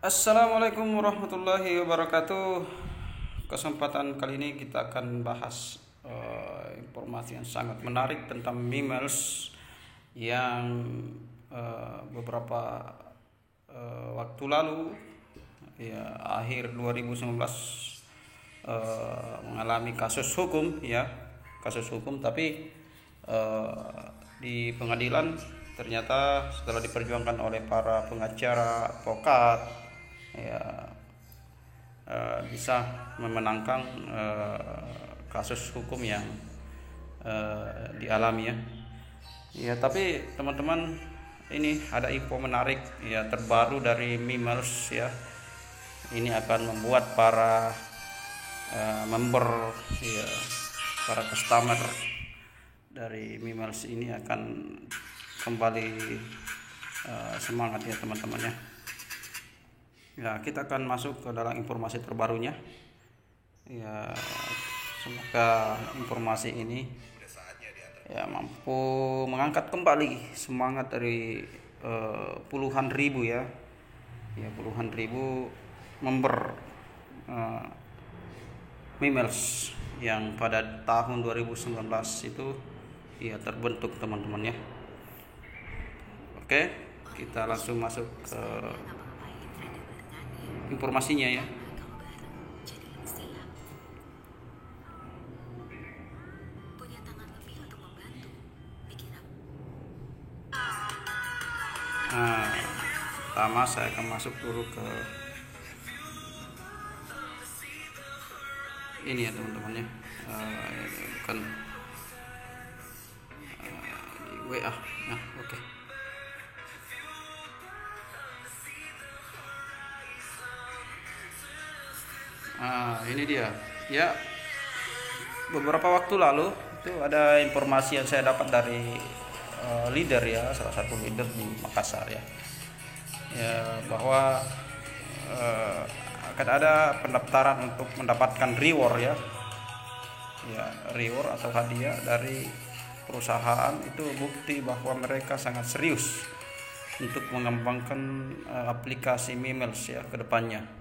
Assalamualaikum warahmatullahi wabarakatuh. Kesempatan kali ini kita akan bahas informasi yang sangat menarik tentang Mimels yang beberapa waktu lalu, ya, akhir 2019 mengalami kasus hukum, tapi di pengadilan ternyata setelah diperjuangkan oleh para pengacara, advokat, ya, bisa memenangkan kasus hukum yang dialami, ya. Ya, tapi teman-teman, ini ada info menarik ya terbaru dari Mimels, ya. Ini akan membuat para member, ya, para customer dari Mimels ini akan kembali semangat, ya teman-teman, ya. Ya, kita akan masuk ke dalam informasi terbarunya. Ya, semoga informasi ini ya mampu mengangkat kembali semangat dari puluhan ribu, ya, puluhan ribu member Mimels yang pada tahun 2019 itu ya terbentuk, teman-teman, ya. Oke, kita langsung masuk ke informasinya, ya. Nah, pertama saya akan masuk dulu ke ini, ya teman-teman, ya. Bukan WA. Nah, oke. Ini dia. Ya, beberapa waktu lalu itu ada informasi yang saya dapat dari leader, ya, salah satu leader di Makassar, ya. Ya, bahwa akan ada pendaftaran untuk mendapatkan reward, ya. Ya, reward atau hadiah dari perusahaan. Itu bukti bahwa mereka sangat serius untuk mengembangkan aplikasi Mimels, ya, ke depannya.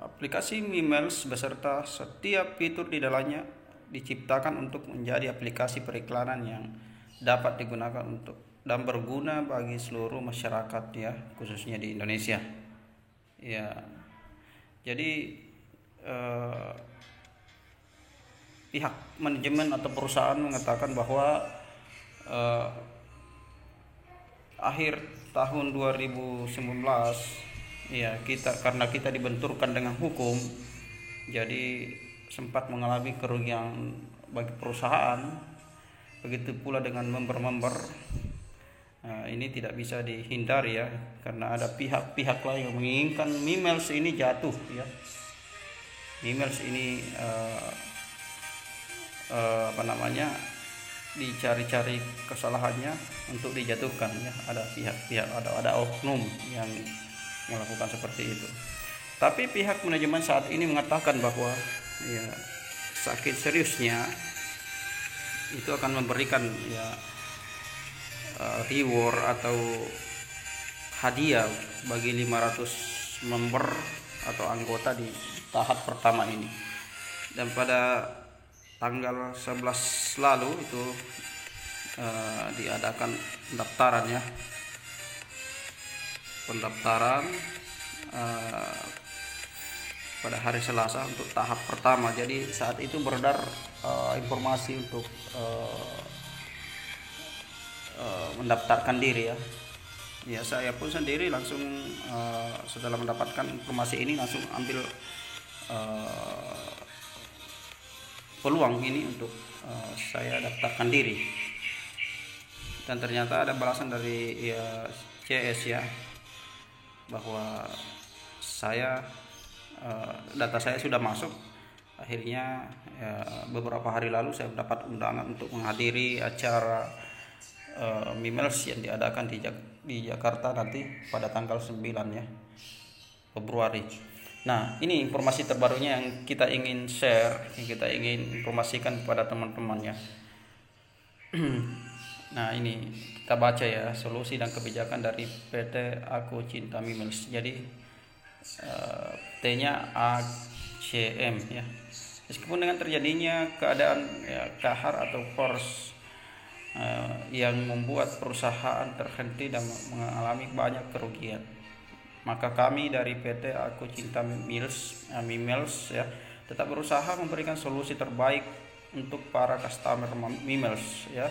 Aplikasi Mimels beserta setiap fitur di dalamnya diciptakan untuk menjadi aplikasi periklanan yang dapat digunakan untuk dan berguna bagi seluruh masyarakat, ya, khususnya di Indonesia. Ya, jadi pihak manajemen atau perusahaan mengatakan bahwa akhir tahun 2019, ya, karena kita dibenturkan dengan hukum, jadi sempat mengalami kerugian bagi perusahaan. Begitu pula dengan member-member. Ini tidak bisa dihindari, ya, karena ada pihak-pihak lain yang menginginkan Mimels ini jatuh, ya. Mimels ini dicari-cari kesalahannya untuk dijatuhkan, ya. Ada pihak-pihak, ada oknum yang melakukan seperti itu. Tapi pihak manajemen saat ini mengatakan bahwa, ya, sakit seriusnya itu akan memberikan, ya, reward atau hadiah bagi 500 member atau anggota di tahap pertama ini. Dan pada tanggal 11 lalu itu diadakan pendaftaran, ya. Pendaftaran pada hari Selasa untuk tahap pertama. Jadi saat itu beredar informasi untuk mendaftarkan diri, ya. Ya, saya pun sendiri langsung setelah mendapatkan informasi ini langsung ambil peluang ini untuk saya daftarkan diri. Dan ternyata ada balasan dari, ya, CS, ya, bahwa data saya sudah masuk. Akhirnya, ya, beberapa hari lalu saya mendapat undangan untuk menghadiri acara Mimels yang diadakan di Jakarta nanti pada tanggal 9, ya, Februari. Nah, ini informasi terbarunya yang kita ingin share, yang kita ingin informasikan kepada teman-temannya. Nah, ini kita baca ya, solusi dan kebijakan dari PT Aku Cinta Mimels. Jadi T-nya ACM ya. Meskipun dengan terjadinya keadaan ya, kahar atau force yang membuat perusahaan terhenti dan mengalami banyak kerugian, maka kami dari PT Aku Cinta Mimels ya tetap berusaha memberikan solusi terbaik untuk para customer Mimels ya.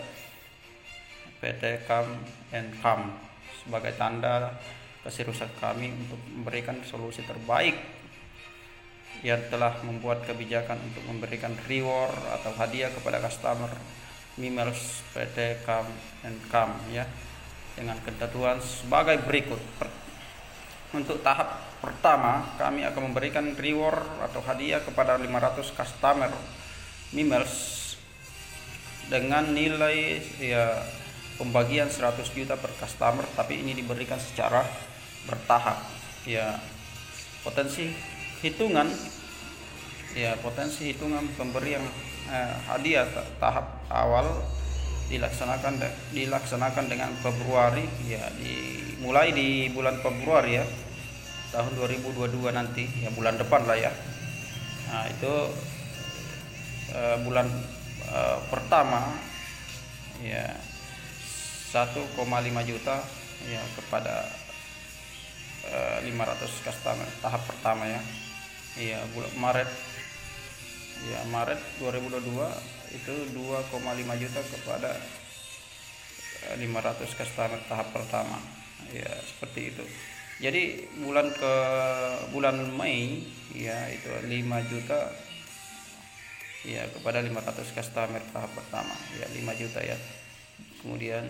PT Come and Come sebagai tanda keseriusan kami untuk memberikan solusi terbaik yang telah membuat kebijakan untuk memberikan reward atau hadiah kepada customer Mimels PT Come and Come ya, dengan ketentuan sebagai berikut. Untuk tahap pertama, kami akan memberikan reward atau hadiah kepada 500 customer Mimels dengan nilai ya pembagian 100 juta per customer, tapi ini diberikan secara bertahap ya. Potensi hitungan pemberian hadiah tahap awal dilaksanakan dengan Februari ya, dimulai di bulan Februari ya tahun 2022 nanti ya, bulan depan lah ya. Nah, itu bulan pertama ya 1,5 juta ya kepada 500 customer tahap pertama ya. Iya, bulan Maret 2022 itu 2,5 juta kepada 500 customer tahap pertama. Ya, seperti itu. Jadi bulan Mei ya itu 5 juta ya kepada 500 customer tahap pertama ya, 5 juta ya. Kemudian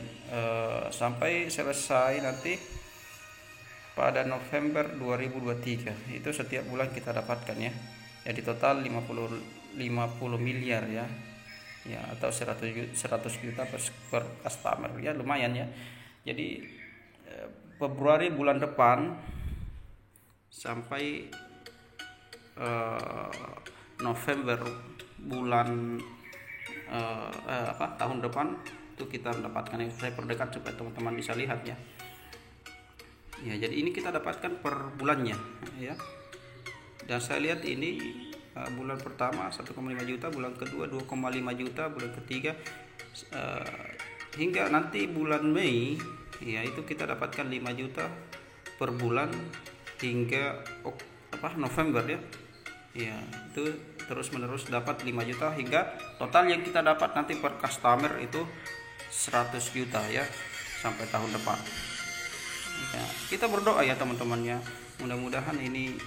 sampai selesai nanti pada November 2023 itu setiap bulan kita dapatkan ya. Jadi total 50 miliar ya atau 100 juta per customer ya, lumayan ya. Jadi Februari bulan depan sampai November bulan tahun depan itu kita mendapatkan, yang saya perdekat supaya teman-teman bisa lihat ya. Ya, jadi ini kita dapatkan per bulannya ya. Dan saya lihat ini bulan pertama 1,5 juta, bulan kedua 2,5 juta, bulan ketiga hingga nanti bulan Mei ya itu kita dapatkan 5 juta per bulan hingga November ya. Ya, itu terus menerus dapat 5 juta hingga total yang kita dapat nanti per customer itu 100 juta ya sampai tahun depan. Ya, kita berdoa ya teman-temannya, mudah-mudahan ini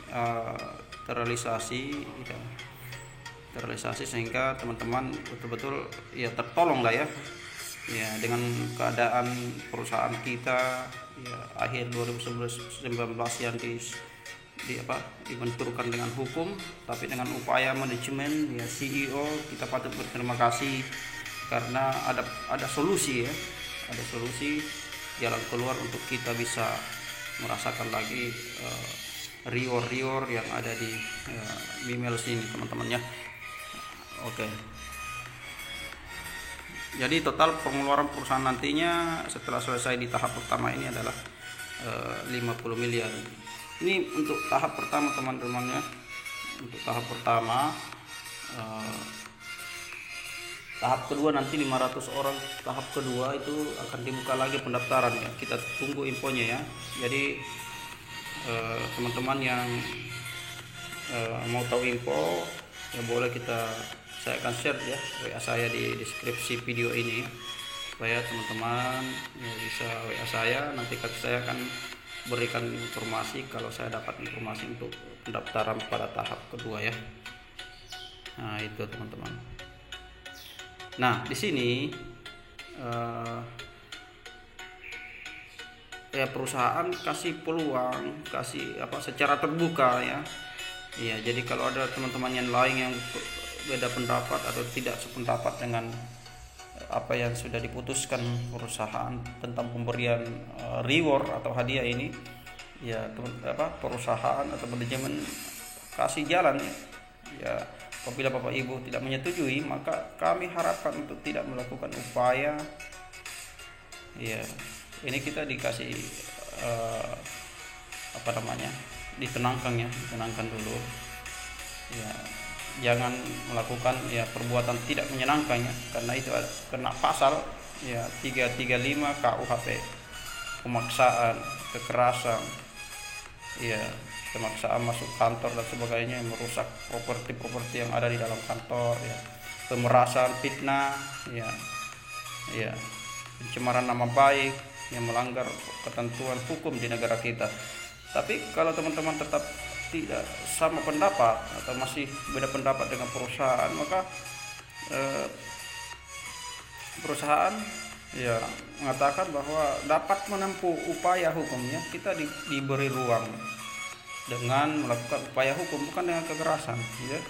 terrealisasi sehingga teman-teman betul-betul ya tertolong lah ya dengan keadaan perusahaan kita ya akhir 2019 yang dibenturkan dengan hukum, tapi dengan upaya manajemen ya CEO kita patut berterima kasih karena ada solusi ya, ada solusi jalan keluar untuk kita bisa merasakan lagi reward yang ada di Mimels ini teman-teman ya. Oke. Jadi total pengeluaran perusahaan nantinya setelah selesai di tahap pertama ini adalah 50 miliar. Ini untuk tahap pertama teman-teman ya. Untuk tahap pertama, tahap kedua nanti 500 orang. Tahap kedua itu akan dibuka lagi pendaftaran ya. Kita tunggu infonya ya. Jadi teman-teman yang mau tahu info ya boleh saya akan share ya WA saya di deskripsi video ini supaya teman-teman ya bisa WA saya, nanti saya akan berikan informasi kalau saya dapat informasi untuk pendaftaran pada tahap kedua ya. Nah, itu teman-teman. Nah, di sini ya perusahaan kasih peluang, secara terbuka ya. Iya, jadi kalau ada teman-teman yang lain yang beda pendapat atau tidak sependapat dengan apa yang sudah diputuskan perusahaan tentang pemberian reward atau hadiah ini, ya perusahaan atau manajemen kasih jalan ya. Apabila Bapak Ibu tidak menyetujui, maka kami harapkan untuk tidak melakukan upaya ya ini kita dikasih apa namanya, ditenangkan dulu ya, jangan melakukan ya perbuatan tidak menyenangkan ya, karena itu kena pasal ya 335 KUHP, pemaksaan, kekerasan ya, pemaksaan masuk kantor dan sebagainya yang merusak properti yang ada di dalam kantor ya, pemerasan, fitnah ya, pencemaran nama baik yang melanggar ketentuan hukum di negara kita. Tapi kalau teman-teman tetap tidak sama pendapat atau masih beda pendapat dengan perusahaan, maka perusahaan ya mengatakan bahwa dapat menempuh upaya hukumnya. Kita diberi ruang dengan melakukan upaya hukum, bukan dengan kekerasan ya.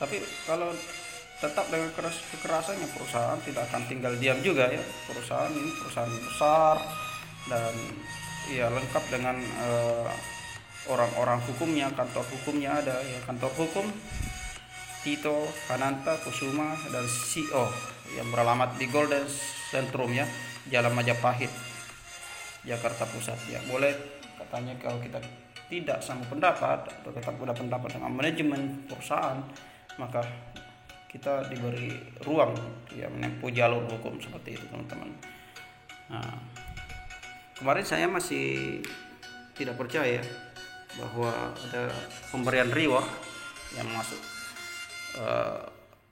Tapi kalau tetap dengan kekerasannya, perusahaan tidak akan tinggal diam juga ya. Perusahaan ini perusahaan besar dan ya lengkap dengan orang-orang hukumnya, kantor hukumnya ada ya, kantor hukum Tito Hananta Kusuma dan CO yang beralamat di Golden Centrum ya, Jalan Majapahit, Jakarta Pusat ya. Boleh katanya kalau kita tidak sama pendapat atau tetap beda pendapat dengan manajemen perusahaan, maka kita diberi ruang ya menempuh jalur hukum seperti itu, teman-teman. Nah, kemarin saya masih tidak percaya bahwa ada pemberian reward yang masuk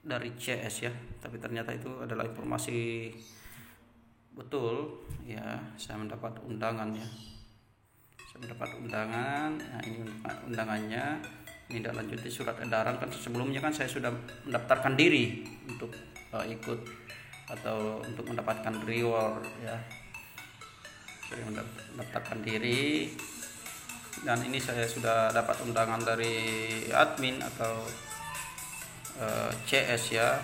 dari CS ya, tapi ternyata itu adalah informasi betul ya. Saya mendapat undangan ya, nah ini undangannya, tindak lanjuti surat edaran. Kan sebelumnya kan saya sudah mendaftarkan diri untuk ikut atau untuk mendapatkan reward ya, saya mendaftarkan diri, dan ini saya sudah dapat undangan dari admin atau CS ya,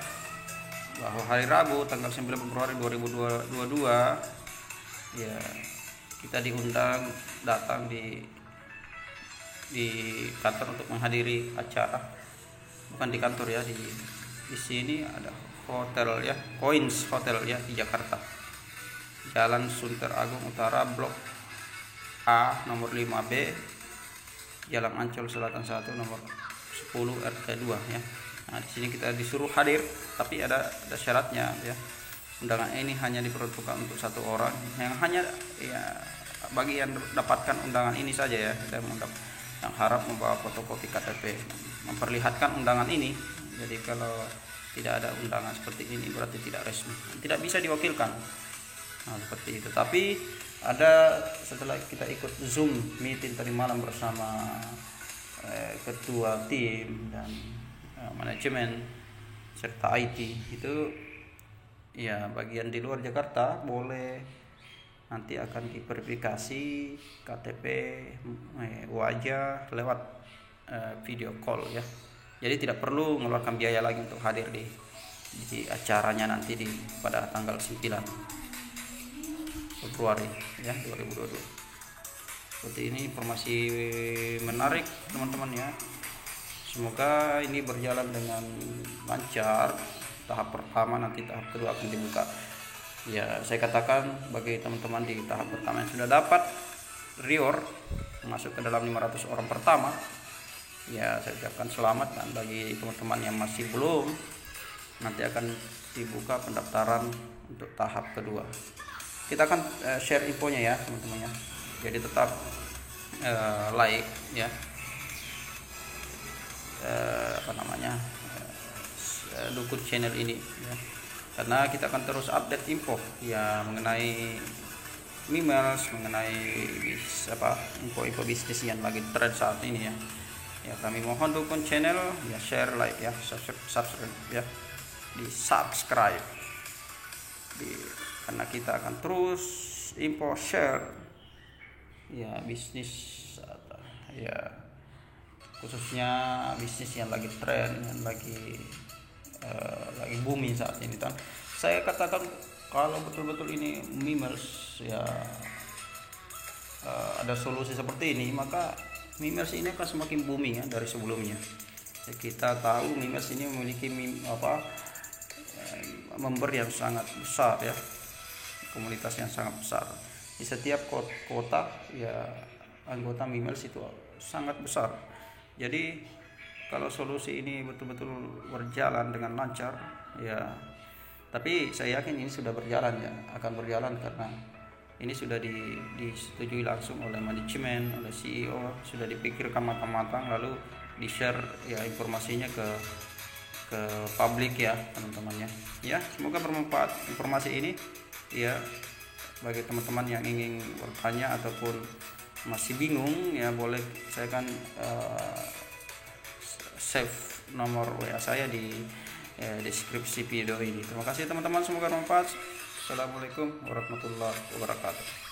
bahwa hari Rabu tanggal 9 Februari 2022 ya kita diundang datang di kantor untuk menghadiri acara. Bukan di kantor ya, di sini ada hotel ya, Coins Hotel ya di Jakarta, Jalan Sunter Agung Utara, Blok A nomor 5B, Jalan Ancol Selatan 1 nomor 10 RT 2 ya. Nah, di sini kita disuruh hadir, tapi ada syaratnya ya. Undangan ini hanya diperuntukkan untuk satu orang, yang hanya ya bagi yang dapatkan undangan ini saja ya. Kita yang harap membawa fotokopi KTP memperlihatkan undangan ini. Jadi kalau tidak ada undangan seperti ini berarti tidak resmi, tidak bisa diwakilkan. Nah, seperti itu. Tapi ada, setelah kita ikut Zoom meeting tadi malam bersama ketua tim dan manajemen serta IT, itu ya bagian di luar Jakarta boleh nanti akan diverifikasi KTP wajah lewat video call ya. Jadi tidak perlu mengeluarkan biaya lagi untuk hadir di acaranya nanti pada tanggal 9 Februari ya 2022. Seperti ini informasi menarik teman-teman ya. Semoga ini berjalan dengan lancar. Tahap pertama, nanti tahap kedua akan dibuka. Ya, saya katakan bagi teman-teman di tahap pertama yang sudah dapat reward masuk ke dalam 500 orang pertama, ya saya ucapkan selamat. Dan bagi teman-teman yang masih belum, nanti akan dibuka pendaftaran untuk tahap kedua. Kita akan share infonya ya teman-teman ya. Jadi tetap like ya, dukung channel ini ya, karena kita akan terus update info ya mengenai Mimels, mengenai info-info bisnis yang lagi tren saat ini ya. Ya, kami mohon dukung channel ya, share, like ya, subscribe ya, di subscribe karena kita akan terus info share ya bisnis ya, khususnya bisnis yang lagi tren, yang lagi booming saat ini. Dan saya katakan kalau betul-betul ini Mimels ya ada solusi seperti ini, maka Mimels ini akan semakin booming ya dari sebelumnya. Ya, kita tahu Mimels ini memiliki member yang sangat besar ya, komunitas yang sangat besar. Di setiap kota ya anggota Mimels itu sangat besar. Jadi kalau solusi ini betul-betul berjalan dengan lancar ya, tapi saya yakin ini sudah berjalan ya, akan berjalan karena ini sudah disetujui langsung oleh manajemen, oleh CEO, sudah dipikirkan matang-matang lalu di-share ya informasinya ke publik ya teman-temannya. Ya, semoga bermanfaat informasi ini ya bagi teman-teman yang ingin bertanya ataupun masih bingung ya, boleh saya kan save nomor WA saya di deskripsi video ini. Terima kasih teman-teman, semoga bermanfaat. Assalamualaikum warahmatullahi wabarakatuh.